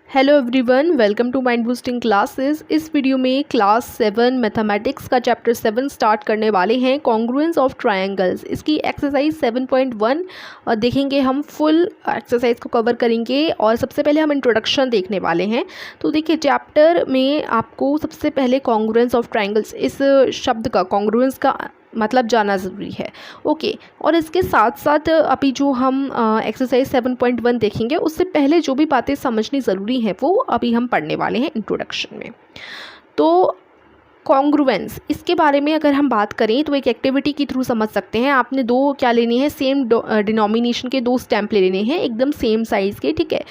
Hello everyone, welcome to mind boosting classes. इस video में class 7 mathematics का chapter 7 start करने वाले हैं, कॉन्ग्रुएंस ऑफ ट्रायंगल्स। इसकी एक्सरसाइज 7.1 देखेंगे। हम फुल एक्सरसाइज को कवर करेंगे और सबसे पहले हम इंट्रोडक्शन देखने वाले हैं। तो देखिए, चैप्टर में आपको सबसे पहले कॉन्ग्रुएंस ऑफ ट्रायंगल्स, इस शब्द का कॉन्ग्रुएंस का मतलब जानना ज़रूरी है। ओके, और इसके साथ साथ अभी जो हम एक्सरसाइज 7.1 देखेंगे, उससे पहले जो भी बातें समझनी ज़रूरी हैं वो अभी हम पढ़ने वाले हैं इंट्रोडक्शन में। तो कॉन्ग्रुएंस, इसके बारे में अगर हम बात करें तो एक एक्टिविटी के थ्रू समझ सकते हैं। आपने दो क्या लेने हैं, सेम डिनोमिनेशन के दो स्टैम्प ले लेने हैं, एकदम सेम साइज़ के। ठीक है,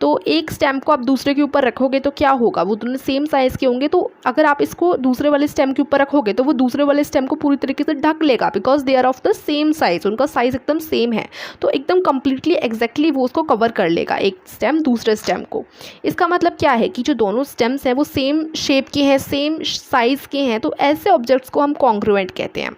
तो एक स्टैम्प को आप दूसरे के ऊपर रखोगे तो क्या होगा, वो दोनों सेम साइज़ के होंगे। तो अगर आप इसको दूसरे वाले स्टैम्प के ऊपर रखोगे तो वो दूसरे वाले स्टैम्प को पूरी तरीके से ढक लेगा, because they are of the same size, उनका साइज़ एकदम सेम है। तो एकदम कंप्लीटली एग्जैक्टली वो उसको कवर कर लेगा, एक स्टैम्प दूसरे स्टैम्प को। इसका मतलब क्या है कि जो दोनों स्टैम्प्स हैं वो सेम शेप के हैं, सेम साइज़ के हैं, तो ऐसे ऑब्जेक्ट्स को हम कॉन्ग्रुएंट कहते हैं।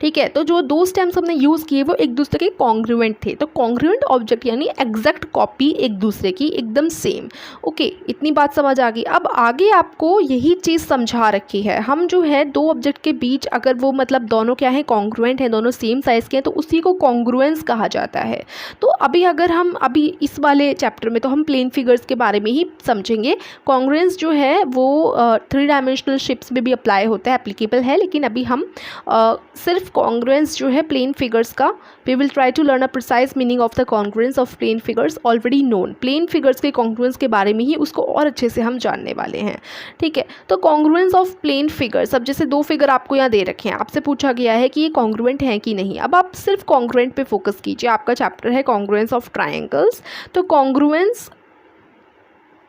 ठीक है, तो जो दो स्टैम्प्स हमने यूज़ किए वो एक दूसरे के कॉन्ग्रुएंट थे। तो कॉन्ग्रुएंट ऑब्जेक्ट यानी एग्जैक्ट कॉपी एक दूसरे की, एकदम सेम। ओके, इतनी बात समझ आ गई। अब आगे आपको यही चीज़ समझा रखी है। हम जो है दो ऑब्जेक्ट के बीच अगर वो मतलब दोनों क्या है, कॉन्ग्रुएंट हैं, दोनों सेम साइज़ के हैं, तो उसी को कॉन्ग्रुएंस कहा जाता है। तो अभी अगर हम अभी इस वाले चैप्टर में तो हम प्लेन फिगर्स के बारे में ही समझेंगे। कॉन्ग्रुएंस जो है वो 3 डायमेंशनल शिप्स में भी अप्लाई होता है, एप्लीकेबल है। लेकिन अभी हम सिर्फ कॉन्ग्रुएंस जो है प्लेन फिगर्स का, we will try to learn a precise meaning of the congruence of plane figures already known. Plane figures के कॉन्ग्रुएंस के बारे में ही उसको और अच्छे से हम जानने वाले हैं। ठीक है, तो कॉन्ग्रुएंस ऑफ प्लेन फिगर्स, अब जैसे दो फिगर आपको यहाँ दे रखे हैं, आपसे पूछा गया है कि ये कॉन्ग्रुएंट हैं कि नहीं। अब आप सिर्फ कॉन्ग्रुएंट पे फोकस कीजिए। आपका चैप्टर है कॉन्ग्रुएंस ऑफ ट्रायंगल्स। तो कॉन्ग्रुएंस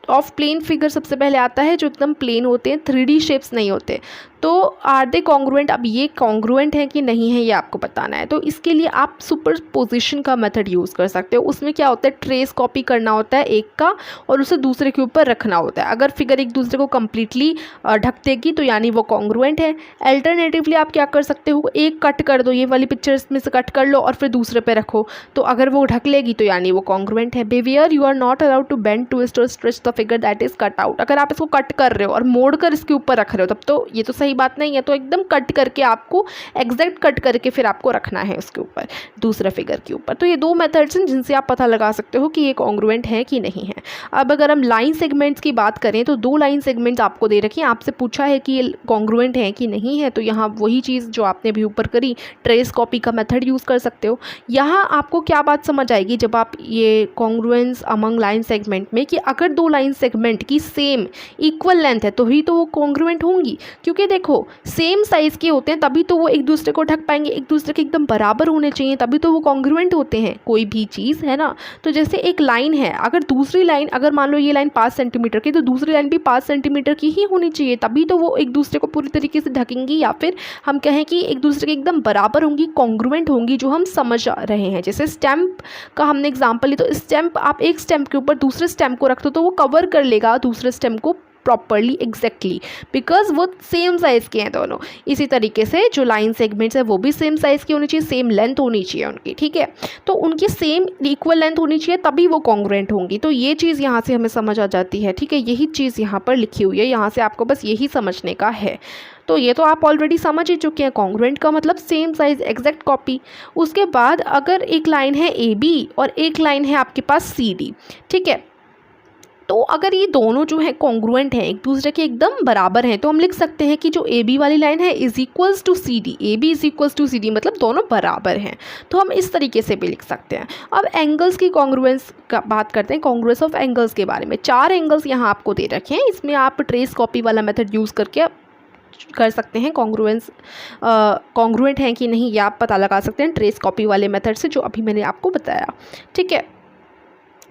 ऑफ प्लेन फिगर सबसे पहले आता है जो एकदम प्लेन होते हैं, 3D शेप्स नहीं होते। तो आर दे कॉन्ग्रुएंट, अब ये कॉन्ग्रुएंट है कि नहीं है ये आपको बताना है। तो इसके लिए आप सुपरपोजिशन का मेथड यूज़ कर सकते हो। उसमें क्या होता है, ट्रेस कॉपी करना होता है एक का और उसे दूसरे के ऊपर रखना होता है। अगर फिगर एक दूसरे को कम्प्लीटली ढक देगी तो यानी वो कॉन्ग्रुएंट है। अल्टरनेटिवली आप क्या कर सकते हो, एक कट कर दो, ये वाली पिक्चर इसमें से कट कर लो और फिर दूसरे पे रखो, तो अगर वो ढक लेगी तो यानी वो कॉन्ग्रुएंट है। Behaviour, you are not allowed to bend, twist और stretch the figure that is cut out. अगर आप इसको कट कर रहे हो और मोड़ कर इसके ऊपर रख रहे हो तब तो ये तो सही बात नहीं है। तो एकदम कट करके आपको, एग्जैक्ट कट करके फिर आपको रखना है उसके ऊपर, दूसरे फिगर के ऊपर। तो ये दो मेथड्स हैं जिनसे आप पता लगा सकते हो कि ये कॉन्ग्रुएंट है कि नहीं है। अब अगर हम लाइन सेगमेंट्स की बात करें तो दो लाइन सेगमेंट्स आपको दे रखी हैं, आपसे पूछा है कि ये कॉन्ग्रुएंट है कि नहीं है। तो यहाँ वही चीज़ जो आपने भी ऊपर करी, ट्रेस कॉपी का मेथड यूज़ कर सकते हो। यहाँ आपको क्या बात समझ आएगी जब आप ये कॉन्ग्रुएंस अमंग लाइन सेगमेंट में, कि अगर दो लाइन सेगमेंट की सेम इक्वल लेंथ है तो ही तो वो कॉन्ग्रुएंट होंगी। क्योंकि देखो, सेम साइज़ के होते हैं तभी तो वो एक दूसरे को ढक पाएंगे, एक दूसरे के एकदम बराबर होने चाहिए तभी तो वो कॉन्ग्रुएंट होते हैं कोई भी चीज़, है ना। तो जैसे एक लाइन है, अगर दूसरी लाइन, अगर मान लो ये लाइन 5 सेंटीमीटर की, तो दूसरी लाइन भी 5 सेंटीमीटर की ही होनी चाहिए, तभी तो वो एक दूसरे को पूरी तरीके से ढकेंगी, या फिर हम कहें कि एक दूसरे के एकदम बराबर होंगी, कॉन्ग्रुएंट होंगी, जो हम समझ रहे हैं। जैसे स्टैम्प का हमने एग्जाम्पल ली, तो स्टैम्प आप एक स्टैम्प के ऊपर दूसरे स्टैम्प को रख दो तो वो कवर कर लेगा दूसरे स्टैम्प को प्रॉपरली, एग्जैक्टली, बिकॉज वो सेम साइज़ के हैं दोनों। इसी तरीके से जो लाइन सेगमेंट्स है वो भी सेम साइज़ की होनी चाहिए, सेम लेंथ होनी चाहिए उनकी। ठीक है, तो उनकी सेम इक्वल लेंथ होनी चाहिए तभी वो कॉन्ग्रुएंट होंगी। तो ये चीज़ यहाँ से हमें समझ आ जाती है। ठीक है, यही चीज़ यहाँ पर लिखी हुई है, यहाँ से आपको बस यही समझने का है। तो ये तो आप ऑलरेडी समझ ही चुके हैं, कॉन्ग्रुएंट का मतलब सेम साइज़, एग्जैक्ट कॉपी। उसके बाद अगर एक लाइन है AB और एक लाइन है आपके पास CD, ठीक है, तो अगर ये दोनों जो है कॉन्ग्रुएंट हैं, एक दूसरे के एकदम बराबर हैं, तो हम लिख सकते हैं कि जो AB वाली लाइन है is equals to CD, AB is equals to CD, मतलब दोनों बराबर हैं। तो हम इस तरीके से भी लिख सकते हैं। अब एंगल्स की कॉन्ग्रुएंस का बात करते हैं, कॉन्ग्रुएंस ऑफ एंगल्स के बारे में। 4 एंगल्स यहाँ आपको दे रखे हैं, इसमें आप ट्रेस कॉपी वाला मेथड यूज़ करके कर सकते हैं कॉन्ग्रुएंस कॉन्ग्रुएंट हैं कि नहीं, ये आप पता लगा सकते हैं ट्रेस कॉपी वाले मेथड से, जो अभी मैंने आपको बताया। ठीक है,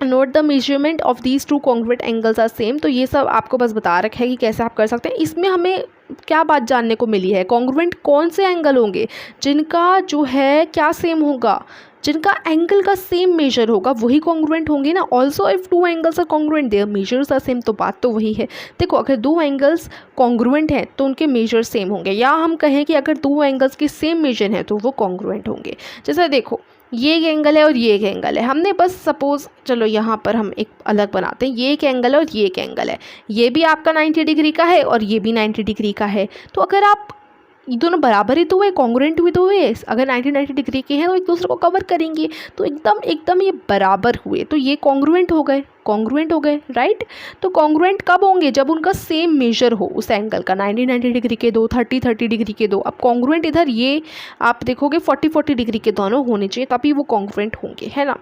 note the measurement of these two congruent angles are same. तो ये सब आपको बस बता रखा है कि कैसे आप कर सकते हैं। इसमें हमें क्या बात जानने को मिली है, कॉन्ग्रुएंट कौन से एंगल होंगे जिनका जो है क्या सेम होगा, जिनका एंगल का सेम मेजर होगा वही कॉन्ग्रुएंट होंगे ना। Also if two angles are congruent their measures are same, तो बात तो वही है। देखो, अगर दो एंगल्स कॉन्ग्रुएंट हैं तो उनके मेजर सेम होंगे, या हम कहें कि अगर दो एंगल्स के सेम मेजर हैं तो वो कॉन्ग्रुएंट होंगे। जैसे देखो, ये एक एंगल है और ये एक एंगल है। हमने बस सपोज चलो यहाँ पर हम एक अलग बनाते हैं, ये एक एंगल है और ये एक एंगल है, ये भी आपका 90 डिग्री का है और ये भी 90 डिग्री का है। तो अगर आप ये दोनों बराबर ही तो हुए, कॉन्ग्रुएंट भी तो हुए, अगर 90 डिग्री के हैं तो एक दूसरे को कवर करेंगे, तो एकदम ये बराबर हुए, तो ये कॉन्ग्रुएंट हो गए, राइट। तो कॉन्ग्रुएंट कब होंगे? जब उनका सेम मेजर हो उस एंगल का, 90 डिग्री के दो, 30 डिग्री के दो। अब कॉन्ग्रुएंट इधर ये आप देखोगे 40 डिग्री के दोनों होने चाहिए, तभी वो कॉन्ग्रुएंट होंगे, है ना।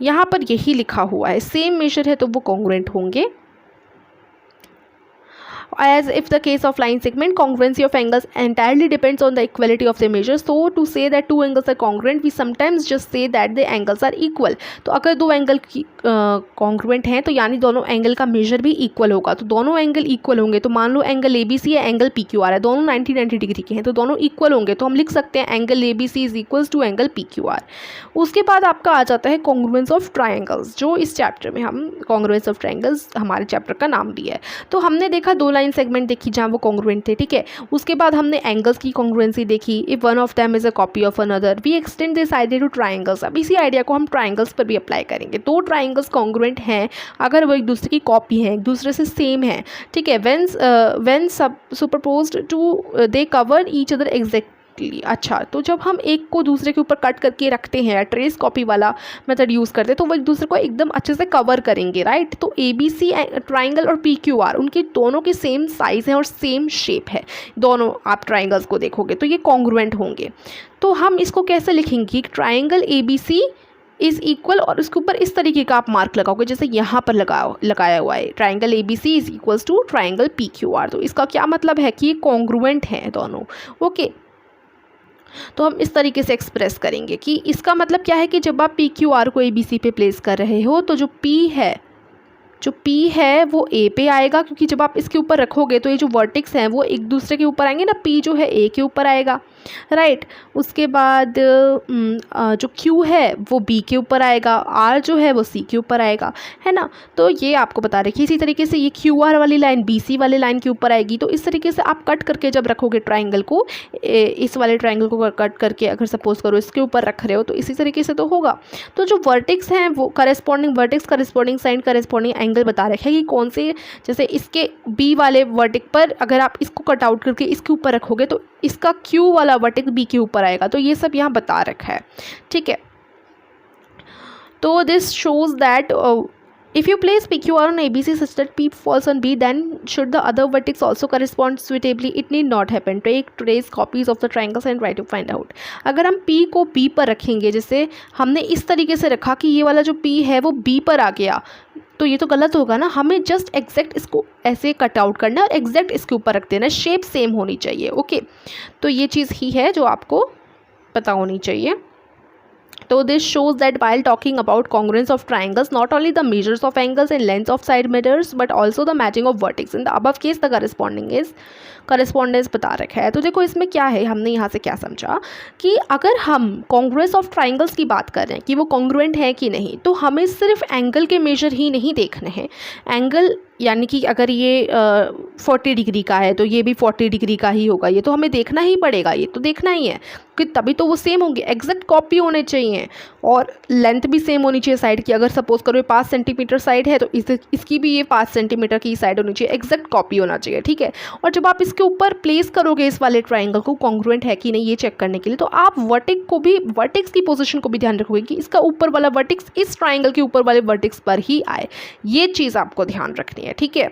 यहाँ पर यही लिखा हुआ है, सेम मेजर है तो वो कॉन्ग्रुएंट होंगे। As if the case of line segment, congruency of angles entirely depends on the equality of their measures. So to say that two angles are congruent, we sometimes just say that the angles are equal. तो अगर दो angle congruent हैं तो यानी दोनों angle का major भी equal होगा। तो दोनों एंगल इक्वल होंगे, तो मान लो एंगल ABC है, एंगल PQR है, दोनों 90 डिग्री के हैं, तो दोनों इक्वल होंगे। तो हम लिख सकते हैं angle ABC is equals to angle PQR। उसके बाद आपका आ जाता है कॉन्ग्रुएंस ऑफ ट्राइंगल्स, जो इस चैप्टर में हम कॉन्ग्रुएंस ऑफ ट्राइंगल्स हमारे चैप्टर का नाम भी है। तो हमने देखा दो लाइन सेगमेंट देखी जहाँ वो कॉन्ग्रुएंट थे, ठीक है। उसके बाद हमने एंगल्स की कॉन्ग्रुएंसी देखी, if one of them is a copy of another, we extend this idea to triangles. अब इसी आइडिया को हम ट्राइंगल्स पर भी अप्लाई करेंगे। दो ट्राइंगल्स कॉन्ग्रुएंट हैं अगर वो एक दूसरे की कॉपी हैं, एक दूसरे से सेम है, ठीक है। When superposed two they cover each other exactly. अच्छा, तो जब हम एक को दूसरे के ऊपर कट करके रखते हैं, ट्रेस कॉपी वाला मेथड यूज़ करते हैं, तो वो एक दूसरे को एकदम अच्छे से कवर करेंगे, राइट। तो ABC ट्राइंगल और PQR उनके दोनों के सेम साइज़ है और सेम शेप है, दोनों आप ट्राइंगल्स को देखोगे तो ये कॉन्ग्रुएंट होंगे। तो हम इसको कैसे लिखेंगे? ट्राइंगल ABC इज़ इक्वल, और उसके ऊपर इस तरीके का आप मार्क लगाओगे जैसे यहाँ पर लगाया हुआ है, triangle ABC is equals to triangle PQR। तो इसका क्या मतलब है कि ये कॉन्ग्रुएंट हैं दोनों, ओके। तो हम इस तरीके से एक्सप्रेस करेंगे कि इसका मतलब क्या है कि जब आप PQR को ABC पे प्लेस कर रहे हो तो जो P है वो A पे आएगा, क्योंकि जब आप इसके ऊपर रखोगे तो ये जो वर्टेक्स हैं वो एक दूसरे के ऊपर आएंगे ना, P जो है A के ऊपर आएगा, राइट। उसके बाद जो Q है वो B के ऊपर आएगा, R जो है वो C के ऊपर आएगा, है ना। तो ये आपको बता रखिए। इसी तरीके से ये QR वाली लाइन BC वाले लाइन के ऊपर आएगी। तो इस तरीके से आप कट करके जब रखोगे ट्राइंगल को, इस वाले ट्राइंगल को कट करके अगर सपोज करो इसके ऊपर रख रहे हो तो इसी तरीके से तो होगा। तो जो वर्टेक्स हैं वो corresponding vertex, corresponding side, corresponding angle बता रखे हैं कि कौन से, जैसे इसके B वाले वर्टेक्स पर अगर आप इसको कट आउट करके इसके ऊपर रखोगे तो इसका Q वाला वर्टेक्स B के ऊपर आएगा। तो ये सब यहाँ बता रखा है, ठीक है। तो this shows that if you place PQR on ABC such that P falls on B, then should the other vertex also correspond suitably? It need not happen. Take trace copies of the triangles and try to find out. अगर हम P को B पर रखेंगे, जैसे हमने इस तरीके से रखा कि ये वाला जो P है वो B पर आ गया, तो ये तो गलत होगा ना। हमें जस्ट एग्जैक्ट इसको ऐसे कट आउट करना है और एग्जैक्ट इसके ऊपर रख देना, शेप सेम होनी चाहिए, ओके। तो ये चीज़ ही है जो आपको पता होनी चाहिए। So this shows that while talking about congruence of triangles, not only the measures of angles and lengths of side mirrors, but also the matching of vertex. In the above case, the correspondence बता रखा है। तो देखो इसमें क्या है, हमने यहाँ से क्या समझा कि अगर हम congruence of triangles की बात कर रहे हैं कि वो congruent है कि नहीं, तो हमें सिर्फ एंगल के मेजर ही नहीं देखने हैं। एंगल यानी कि अगर ये 40 डिग्री का है तो ये भी 40 डिग्री का ही होगा, ये तो हमें देखना ही पड़ेगा, ये तो देखना ही है कि तभी तो वो सेम होंगे, एग्जैक्ट कॉपी होने चाहिए। और लेंथ भी सेम होनी चाहिए साइड की। अगर सपोज करो ये 5 सेंटीमीटर साइड है तो इसकी भी ये 5 सेंटीमीटर की साइड होनी चाहिए, एग्जैक्ट कॉपी होना चाहिए, ठीक है। और जब आप इसके ऊपर प्लेस करोगे इस वाले ट्राइंगल को कॉन्ग्रुएंट है कि नहीं ये चेक करने के लिए, तो आप वर्टेक्स की पोजीशन को भी ध्यान रखोगे कि इसका ऊपर वाला वर्टेक्स इस ट्राइंगल के ऊपर वाले वर्टेक्स पर ही आए। ये चीज़ आपको ध्यान रखनी है, ठीक है।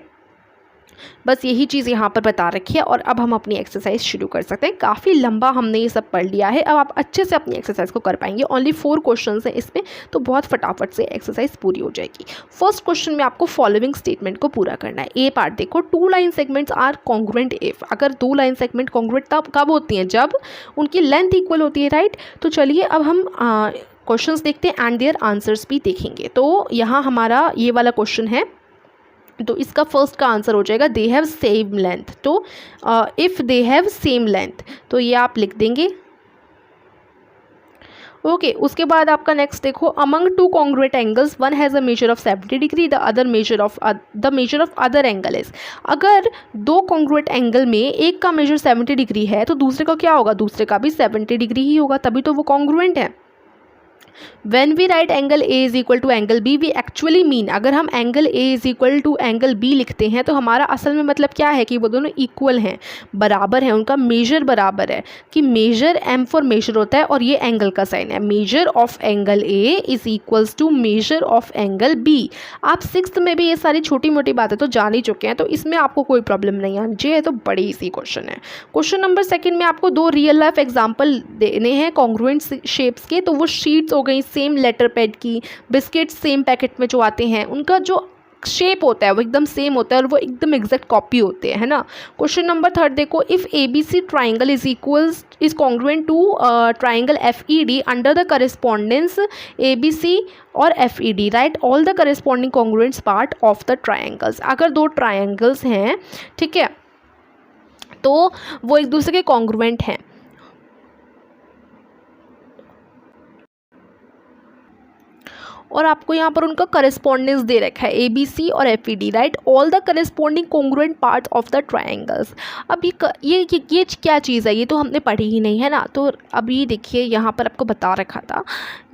बस यही चीज़ यहाँ पर बता रखी है। और अब हम अपनी एक्सरसाइज शुरू कर सकते हैं। काफ़ी लंबा हमने ये सब पढ़ लिया है, अब आप अच्छे से अपनी एक्सरसाइज को कर पाएंगे। ओनली 4 क्वेश्चन हैं इसमें, तो बहुत फटाफट से एक्सरसाइज पूरी हो जाएगी। फर्स्ट क्वेश्चन में आपको फॉलोइंग स्टेटमेंट को पूरा करना है। ए पार्ट देखो, 2 line segments are congruent if. अगर 2 लाइन सेगमेंट कॉन्ग्रुएंट तब कब होती हैं, जब उनकी लेंथ इक्वल होती है, राइट। तो चलिए अब हम क्वेश्चंस देखते हैं एंड देयर आंसर्स भी देखेंगे। तो यहाँ हमारा ये वाला क्वेश्चन है, तो इसका फर्स्ट का आंसर हो जाएगा दे हैव सेम लेंथ। तो if they have same length, तो ये आप लिख देंगे, ओके। उसके बाद आपका नेक्स्ट देखो, among 2 congruent angles one has a measure of 70 degree, the measure of other angle is. अगर 2 कॉन्ग्रुएंट एंगल में एक का मेजर 70 डिग्री है तो दूसरे का क्या होगा, दूसरे का भी 70 डिग्री ही होगा, तभी तो वो कॉन्ग्रुएंट है। When we write angle A is equal to angle B we actually mean, अगर हम angle A is equal to angle B लिखते हैं तो हमारा असल में मतलब क्या है कि वो दोनों इक्वल हैं, बराबर हैं, उनका मेजर बराबर है, कि मेजर एम फॉर मेजर होता है और ये एंगल का साइन है। Measure of angle A is equals to measure of angle B. आप सिक्स्थ में भी ये सारी छोटी मोटी बातें तो जान ही चुके हैं, तो इसमें आपको कोई प्रॉब्लम नहीं आनी चाहिए, तो बड़ी इजी क्वेश्चन है। क्वेश्चन नंबर सेकंड में आपको दो रियल लाइफ एग्जांपल देने हैं कॉन्ग्रुएंट शेप्स के, तो वो शीट्स हो गई सेम लेटर पैड की, बिस्किट सेम पैकेट में जो आते हैं उनका जो शेप होता है वो एकदम सेम होता है और वो एकदम एग्जैक्ट कॉपी होते हैं, है ना। क्वेश्चन नंबर थर्ड देखो, if A B C triangle is congruent to triangle F E D under the correspondence A B C और F E D, right all the corresponding congruents part of the triangles. अगर दो triangles हैं, ठीक है, तो वो एक दूसरे के कॉन्ग्रुएंट हैं, और आपको यहाँ पर उनका करस्पॉन्डेंस दे रखा है ए बी सी और F E D, right all the corresponding congruent part of the triangles. अब ये क्या चीज़ है, ये तो हमने पढ़ी ही नहीं है ना। तो अभी देखिए यहाँ पर आपको बता रखा था,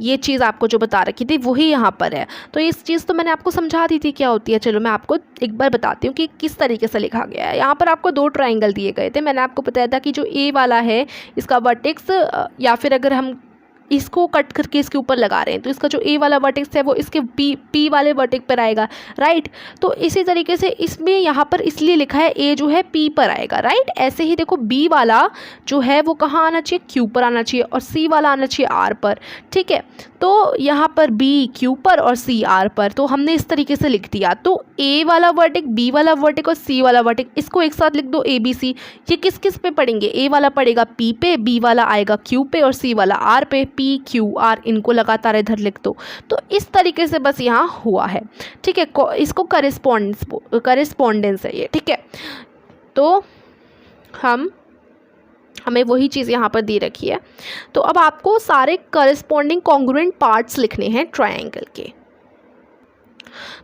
ये चीज़ आपको जो बता रखी थी वही यहाँ पर है। तो इस चीज़ तो मैंने आपको समझा दी थी क्या होती है। चलो मैं आपको एक बार बताती हूँ कि किस तरीके से लिखा गया है। यहाँ पर आपको दो ट्राइंगल दिए गए थे, मैंने आपको बताया था कि जो ए वाला है इसका वर्टेक्स, या फिर अगर हम इसको कट करके इसके ऊपर लगा रहे हैं तो इसका जो ए वाला वर्टेक्स है वो इसके पी वाले वर्टेक्स पर आएगा, राइट। तो इसी तरीके से इसमें यहाँ पर इसलिए लिखा है ए जो है पी पर आएगा, राइट। ऐसे ही देखो बी वाला जो है वो कहाँ आना चाहिए, क्यू पर आना चाहिए, और सी वाला आना चाहिए आर पर, ठीक है। तो यहाँ पर बी क्यू पर और सी आर पर, तो हमने इस तरीके से लिख दिया। तो ए वाला वर्टेक्स, बी वाला वर्टेक्स और सी वाला वर्टेक्स, इसको एक साथ लिख दो ए बी सी। ये किस किस पे पढ़ेंगे, ए वाला पड़ेगा पी पे, बी वाला आएगा क्यू पे और सी वाला आर पे। पी क्यू आर इनको लगातार इधर लिख दो। तो इस तरीके से बस यहाँ हुआ है, ठीक है। इसको करेस्पॉन्डेंस है ये, ठीक है। तो हमें वही चीज़ यहाँ पर दी रखी है। तो अब आपको सारे करेस्पॉन्डिंग कॉन्ग्रुएंट पार्ट्स लिखने हैं ट्राइंगल के।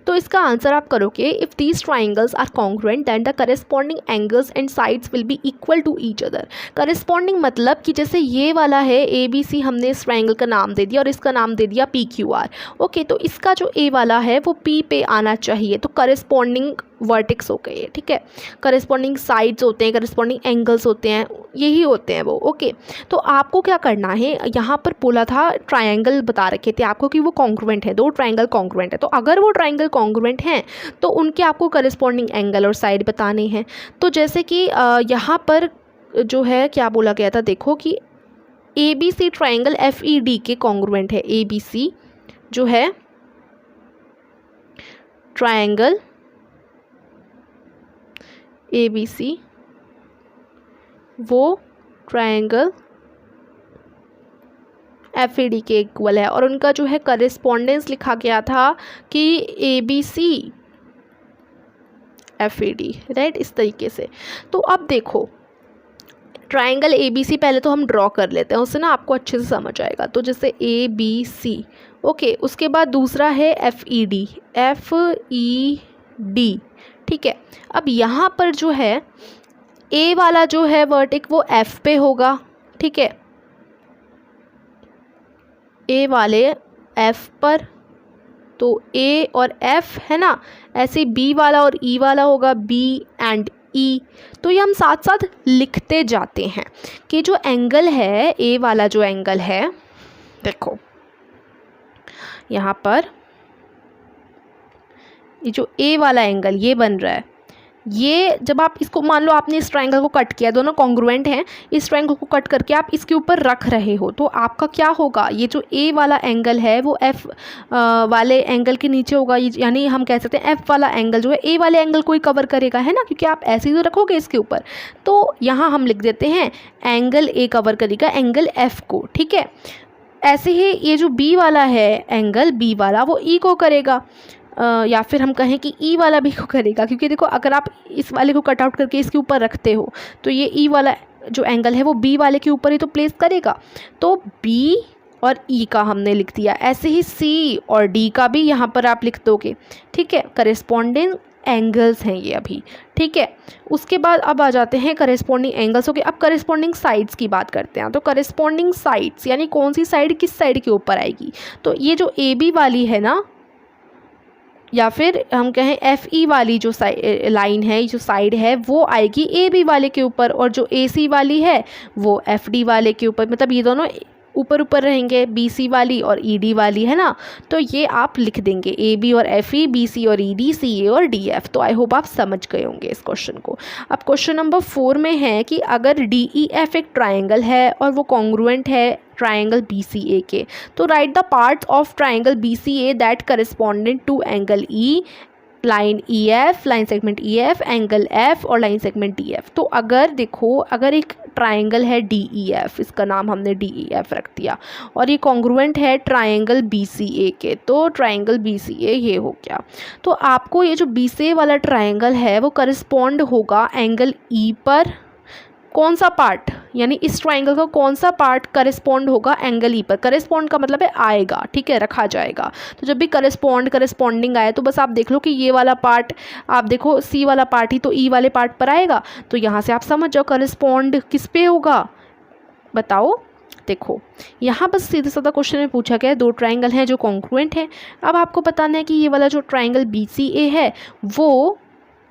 तो इसका आंसर आप करोगे, if these triangles are congruent then the corresponding angles and sides will be equal to each other. Corresponding मतलब कि जैसे ये वाला है ए बी सी, हमने इस ट्राइंगल का नाम दे दिया और इसका नाम दे दिया पी क्यू आर, ओके। तो इसका जो ए वाला है वो पी पे आना चाहिए, तो करेस्पॉन्डिंग वर्टेक्स हो गए, ठीक है। करेस्पॉन्डिंग साइड्स होते हैं, करेस्पॉन्डिंग एंगल्स होते हैं, यही होते हैं वो, ओके। तो आपको क्या करना है, यहाँ पर बोला था ट्रायंगल बता रखे थे आपको कि वो कॉन्ग्रुएंट है, दो ट्रायंगल कॉन्ग्रुएंट है। तो अगर वो ट्रायंगल कॉन्ग्रुएंट हैं तो उनके आपको करेस्पॉन्डिंग एंगल और साइड बताने हैं। तो जैसे कि यहाँ पर जो है क्या बोला गया था, देखो कि A B C triangle F E D के कॉन्ग्रुएंट है। ए बी सी जो है ट्रायंगल ए बी सी, वो ट्रायंगल एफ ई डी के इक्वल है, और उनका जो है करेस्पॉन्डेंस लिखा गया था कि A B C F E D, right, इस तरीके से। तो अब देखो ट्रायंगल ए बी सी पहले तो हम ड्रॉ कर लेते हैं, उससे ना आपको अच्छे से समझ आएगा। तो जैसे ए बी सी, ओके। उसके बाद दूसरा है F E D, F E D, ठीक है। अब यहाँ पर जो है ए वाला जो है वर्टेक्स वो एफ पे होगा, ठीक है, ए वाले एफ पर, तो ए और एफ है ना। ऐसे बी वाला और ई वाला होगा बी एंड ई। तो ये हम साथ साथ लिखते जाते हैं कि जो एंगल है ए वाला, जो एंगल है देखो यहाँ पर, ये जो ए वाला एंगल ये बन रहा है, ये जब आप इसको मान लो आपने इस ट्रायंगल को कट किया, दोनों कॉन्ग्रुएंट हैं, इस ट्रायंगल को कट करके आप इसके ऊपर रख रहे हो, तो आपका क्या होगा, ये जो ए वाला एंगल है वो एफ वाले एंगल के नीचे होगा, यानी हम कह सकते हैं एफ वाला एंगल जो है ए वाले एंगल को ही कवर करेगा, है ना, क्योंकि आप ऐसे ही तो रखोगे इसके ऊपर। तो यहाँ हम लिख देते हैं एंगल ए कवर करेगा एंगल एफ को, ठीक है। ऐसे ही ये जो बी वाला है एंगल, बी वाला वो ई को करेगा, या फिर हम कहें कि ई वाला भी को करेगा, क्योंकि देखो अगर आप इस वाले को कट आउट करके इसके ऊपर रखते हो तो ये ई वाला जो एंगल है वो बी वाले के ऊपर ही तो प्लेस करेगा। तो बी और ई का हमने लिख दिया। ऐसे ही सी और डी का भी यहाँ पर आप लिख दोगे, ठीक है। करेस्पॉन्डिंग एंगल्स हैं ये अभी, ठीक है। उसके बाद अब आ जाते हैं करेस्पॉन्डिंग एंगल्स। ओके, अब करेस्पॉन्डिंग साइड्स की बात करते हैं। तो करेस्पॉन्डिंग साइड्स यानी कौन सी साइड किस साइड के ऊपर आएगी। तो ये जो ए बी वाली है ना, या फिर हम कहें एफ ई वाली जो लाइन है, जो साइड है, वो आएगी ए बी वाले के ऊपर, और जो ए सी वाली है वो एफ डी वाले के ऊपर। मतलब ये दोनों ऊपर ऊपर रहेंगे, बी सी वाली और ई डी वाली, है ना। तो ये आप लिख देंगे ए बी और एफ ई, बी सी और ई डी, सी ए और डी एफ। तो आई होप आप समझ गए होंगे इस क्वेश्चन को। अब क्वेश्चन नंबर 4 में है कि अगर डी ई एफ एक ट्राइंगल है और वो कॉन्ग्रुएंट है ट्राइंगल बी सी ए के, तो right the parts of triangle B C A that correspondent to angle E, line E F, line segment E F, angle F और line segment D F. तो अगर देखो, अगर एक triangle है D E F, इसका नाम हमने डी ई एफ रख दिया, और ये कॉन्ग्रुएंट है ट्राइंगल बी सी ए के, तो ट्राइंगल बी सी ए ये हो गया। तो आपको ये जो बी सी ए वाला ट्राइंगल है वो करस्पॉन्ड होगा एंगल ई पर। कौन सा पार्ट, यानी इस ट्राइंगल का कौन सा पार्ट करस्पॉन्ड होगा एंगल ई पर। करस्पॉन्ड का मतलब है आएगा, ठीक है, रखा जाएगा। तो जब भी करस्पॉन्डिंग आए तो बस आप देख लो कि ये वाला पार्ट, आप देखो सी वाला पार्ट ही तो ई वाले पार्ट पर आएगा। तो यहाँ से आप समझ जाओ करस्पॉन्ड किस पे होगा, बताओ। देखो यहाँ बस सीधा साधा क्वेश्चन में पूछा गया है, दो ट्राइंगल हैं जो कॉन्ग्रुएंट हैं। अब आपको बताना है कि ये वाला जो ट्राइंगल बी सी ए है वो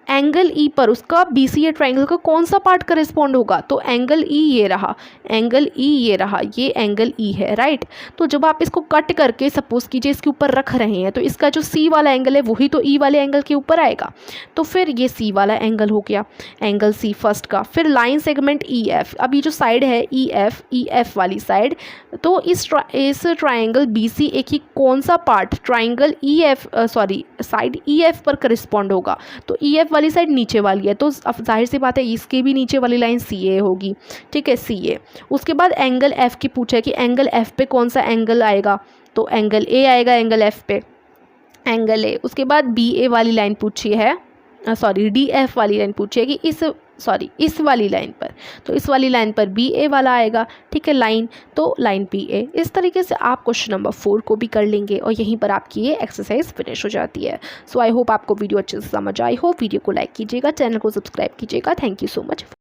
एंगल ई पर, उसका बी सी ए ट्राइंगल का कौन सा पार्ट करस्पॉन्ड होगा। तो एंगल ई ये रहा, एंगल ई ये रहा, ये एंगल ई है, राइट। तो जब आप इसको कट करके सपोज कीजिए इसके ऊपर रख रहे हैं, तो इसका जो सी वाला एंगल है वही तो ई वाले एंगल के ऊपर आएगा। तो फिर ये सी वाला एंगल हो गया, एंगल सी फर्स्ट का। फिर लाइन सेगमेंट ई एफ, अब ये जो साइड है ई एफ वाली साइड, तो इस ट्राइंगल बी सी ए की कौन सा part triangle E F side E F पर करस्पॉन्ड होगा। तो ई एफ वाली साइड नीचे वाली है, तो अब जाहिर सी बात है इसके भी नीचे वाली लाइन सी ए होगी, ठीक है, सी ए। उसके बाद एंगल एफ की पूछा है कि एंगल एफ पे कौन सा एंगल आएगा। तो एंगल ए आएगा एंगल एफ पे, एंगल ए। उसके बाद बी ए वाली लाइन पूछी है, डी एफ वाली लाइन पूछी है कि इस वाली लाइन पर, तो इस वाली लाइन पर बी ए वाला आएगा, ठीक है, लाइन, तो लाइन बी ए। इस तरीके से आप क्वेश्चन नंबर 4 को भी कर लेंगे और यहीं पर आपकी ये एक्सरसाइज फिनिश हो जाती है। सो आई होप आपको वीडियो अच्छे से समझ आई हो। वीडियो को लाइक कीजिएगा, चैनल को सब्सक्राइब कीजिएगा। Thank you so much.